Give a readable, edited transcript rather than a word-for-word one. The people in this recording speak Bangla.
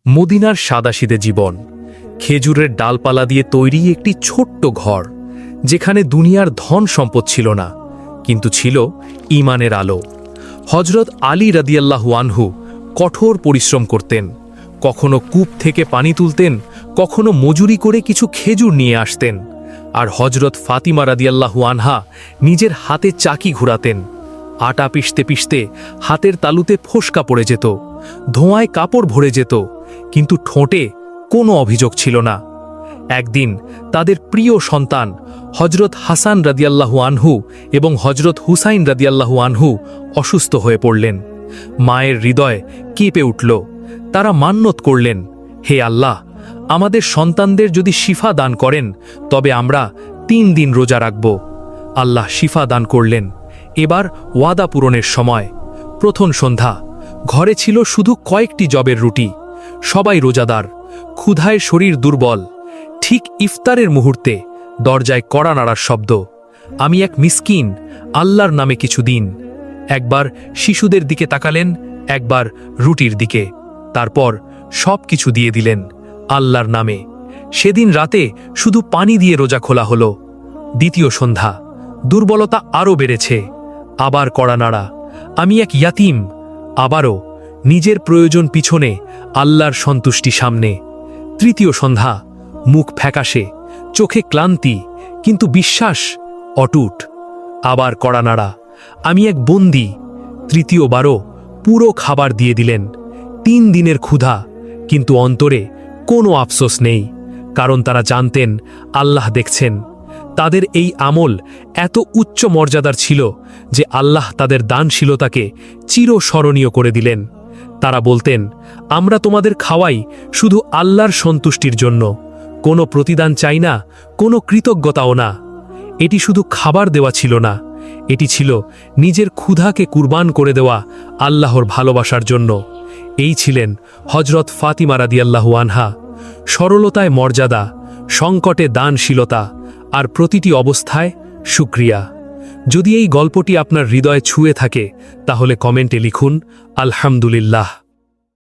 মদিনার সাদাসিদে জীবন, খেজুরের ডালপালা দিয়ে তৈরি একটি ছোট্ট ঘর, যেখানে দুনিয়ার ধন সম্পদ ছিল না, কিন্তু ছিল ঈমানের আলো। হজরত আলী রাদিয়াল্লাহু আনহু কঠোর পরিশ্রম করতেন, কখনো কূপ থেকে পানি তুলতেন, কখনো মজুরি করে কিছু খেজুর নিয়ে আসতেন। আর হজরত ফাতিমা রাদিয়াল্লাহু আনহা নিজের হাতে চাকি ঘুরাতেন। আটা পিষতে পিষতে হাতের তালুতে ফোসকা পড়ে যেত, ধোঁয়ায় কাপড় ভরে যেত, কিন্তু ঠোঁটে কোনো অভিযোগ ছিল না। একদিন তাদের প্রিয় সন্তান হজরত হাসান রাদিয়াল্লাহু আনহু এবং হজরত হুসাইন রাদিয়াল্লাহু আনহু অসুস্থ হয়ে পড়লেন। মায়ের হৃদয় কেঁপে উঠল। তারা মান্যত করলেন, হে আল্লাহ, আমাদের সন্তানদের যদি শিফা দান করেন তবে আমরা 3 দিন রোজা রাখব। আল্লাহ শিফা দান করলেন। এবার ওয়াদা পূরণের সময়। প্রথম সন্ধ্যা, ঘরে ছিল শুধু কয়েকটি জবের রুটি। সবাই রোজাদার, ক্ষুধায় শরীর দুর্বল। ঠিক ইফতারের মুহূর্তে দরজায় কড়া নাড়ার শব্দ। আমি এক মিসকিন, আল্লাহর নামে কিছু দিন। একবার শিশুদের দিকে তাকালেন, একবার রুটির দিকে, তারপর সব কিছু দিয়ে দিলেন আল্লাহর নামে। সেদিন রাতে শুধু পানি দিয়ে রোজা খোলা হলো। দ্বিতীয় সন্ধ্যা, দুর্বলতা আরও বেড়েছে। আবার কড়া নাড়া। আমি এক ইয়াতিম। আবারও নিজের প্রয়োজন পিছনে, আল্লাহর সন্তুষ্টি সামনে। তৃতীয় সন্ধ্যা, মুখ ফ্যাকাশে, চোখে ক্লান্তি, কিন্তু বিশ্বাস অটুট। আবার কড়া নাড়া। আমি এক বন্দী। তৃতীয়বারও পুরো খাবার দিয়ে দিলেন। 3 দিনের ক্ষুধা, কিন্তু অন্তরে কোনো আফসোস নেই, কারণ তারা জানতেন আল্লাহ দেখছেন। তাদের এই আমল এত উচ্চ মর্যাদার ছিল যে আল্লাহ তাদের দানশীলতাকে চিরস্মরণীয় করে দিলেন। তারা বলতেন, আমরা তোমাদের খাওয়াই শুধু আল্লাহর সন্তুষ্টির জন্য, কোনো প্রতিদান চাই না, কোনো কৃতজ্ঞতাও না। এটি শুধু খাবার দেওয়া ছিল না, এটি ছিল নিজের ক্ষুধাকে কুরবান করে দেওয়া আল্লাহর ভালোবাসার জন্য। এই ছিলেন হজরত ফাতিমা রাদিয়াল্লাহু আনহা। সরলতায় মর্যাদা, সংকটে দানশীলতা, আর প্রতিটি অবস্থায় শুকরিয়া। যদি এই গল্পটি আপনার হৃদয়ে ছুঁয়ে থাকে, তাহলে কমেন্টে লিখুন আলহামদুলিল্লাহ।